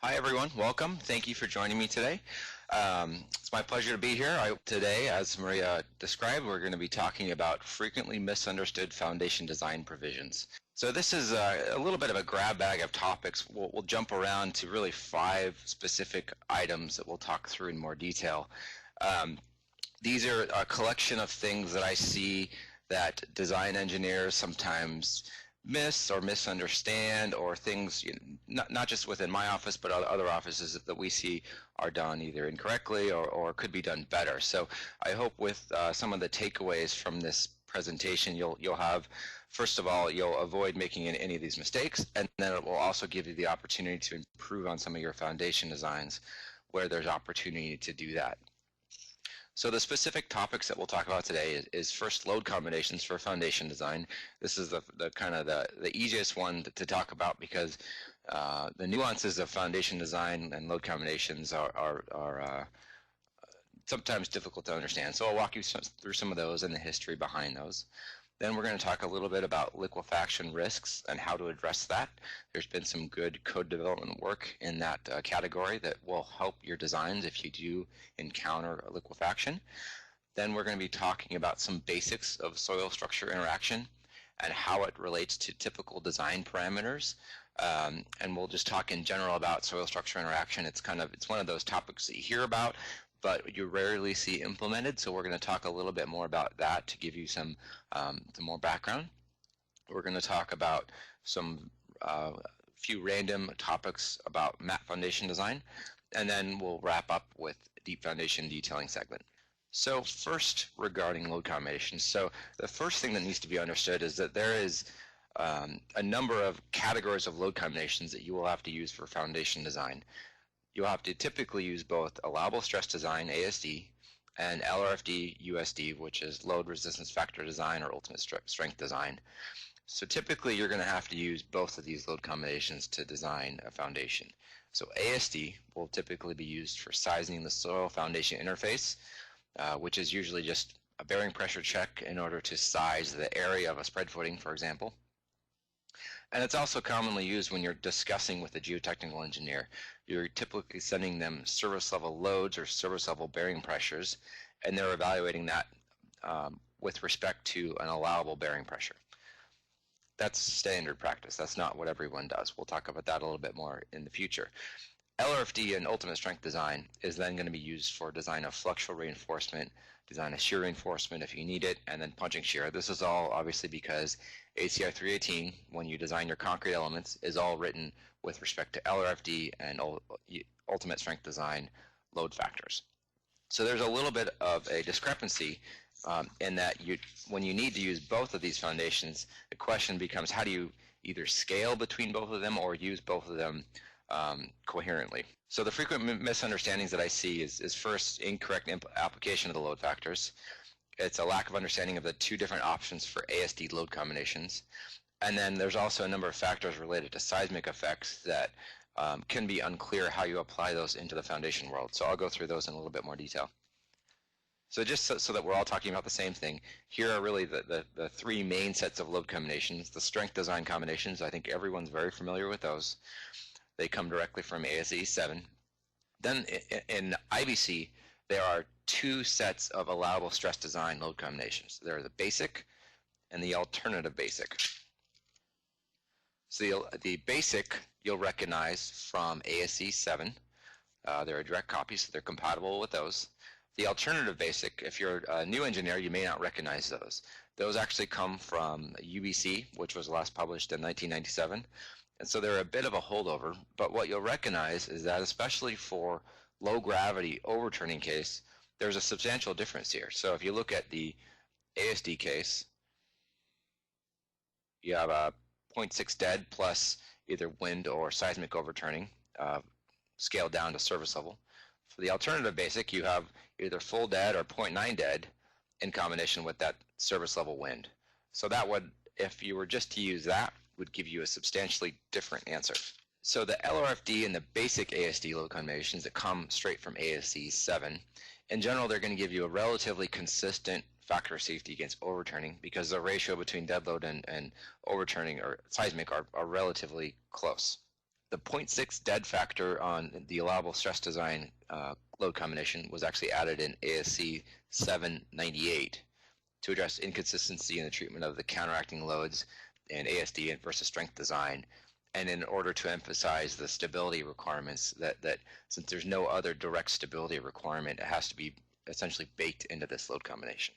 Hi everyone, welcome. Thank you for joining me today. It's my pleasure to be here. Today, as Maria described, we're going to be talking about frequently misunderstood foundation design provisions. So this is a little bit of a grab bag of topics. We'll jump around to really 5 specific items that we'll talk through in more detail. These are a collection of things that I see that design engineers sometimes miss or misunderstand, or things not just within my office but other offices that we see are done either incorrectly or could be done better. So I hope with some of the takeaways from this presentation you'll have, first of all, you'll avoid making any of these mistakes, and then it will also give you the opportunity to improve on some of your foundation designs where there's opportunity to do that. So the specific topics that we'll talk about today is first load combinations for foundation design. This is the kind of the easiest one to talk about because the nuances of foundation design and load combinations are sometimes difficult to understand. So I'll walk you through some of those and the history behind those. Then we're going to talk a little bit about liquefaction risks and how to address that. There's been some good code development work in that category that will help your designs if you do encounter a liquefaction. Then we're going to be talking about some basics of soil structure interaction and how it relates to typical design parameters. And we'll just talk in general about soil structure interaction. It's one of those topics that you hear about, but you rarely see implemented, so we're going to talk a little bit more about that to give you some more background. We're going to talk about some few random topics about mat foundation design, and then we'll wrap up with deep foundation detailing segment. So first, regarding load combinations. So the first thing that needs to be understood is that there is a number of categories of load combinations that you will have to use for foundation design. You'll have to typically use both allowable stress design, ASD, and LRFD, USD, which is load resistance factor design or ultimate strength design. So typically you're going to have to use both of these load combinations to design a foundation. So ASD will typically be used for sizing the soil foundation interface, which is usually just a bearing pressure check in order to size the area of a spread footing, for example. And it's also commonly used when you're discussing with a geotechnical engineer. You're typically sending them service level loads or service level bearing pressures, and they're evaluating that with respect to an allowable bearing pressure. That's standard practice. That's not what everyone does. We'll talk about that a little bit more in the future. LRFD and ultimate strength design is then going to be used for design of flexural reinforcement, design of shear reinforcement if you need it, and then punching shear. This is all obviously because ACI 318, when you design your concrete elements, is all written with respect to LRFD and ultimate strength design load factors. So there's a little bit of a discrepancy in that when you need to use both of these foundations, the question becomes how do you either scale between both of them or use both of them coherently. So the frequent misunderstandings that I see is first incorrect application of the load factors. It's a lack of understanding of the 2 different options for ASD load combinations. And then there's also a number of factors related to seismic effects that can be unclear how you apply those into the foundation world. So I'll go through those in a little bit more detail. So just so that we're all talking about the same thing, here are really the 3 main sets of load combinations. The strength design combinations, I think everyone's very familiar with those. They come directly from ASCE 7. Then in IBC, there are 2 sets of allowable stress design load combinations. There are the basic and the alternative basic. So the basic you'll recognize from ASCE 7. They're a direct copy, so they're compatible with those. The alternative basic, if you're a new engineer, you may not recognize those. Those actually come from UBC, which was last published in 1997. And so they're a bit of a holdover, but what you'll recognize is that especially for low gravity overturning case, there's a substantial difference here. So if you look at the ASD case, you have a 0.6 dead plus either wind or seismic overturning scaled down to service level. For the alternative basic, you have either full dead or 0.9 dead in combination with that service level wind. So that would, if you were just to use that, would give you a substantially different answer. So the LRFD and the basic ASD load combinations that come straight from ASCE 7, in general, they're going to give you a relatively consistent factor of safety against overturning because the ratio between dead load and overturning or seismic are relatively close. The 0.6 dead factor on the allowable stress design load combination was actually added in ASCE 798 to address inconsistency in the treatment of the counteracting loads in ASD versus strength design, and in order to emphasize the stability requirements that since there's no other direct stability requirement, it has to be essentially baked into this load combination.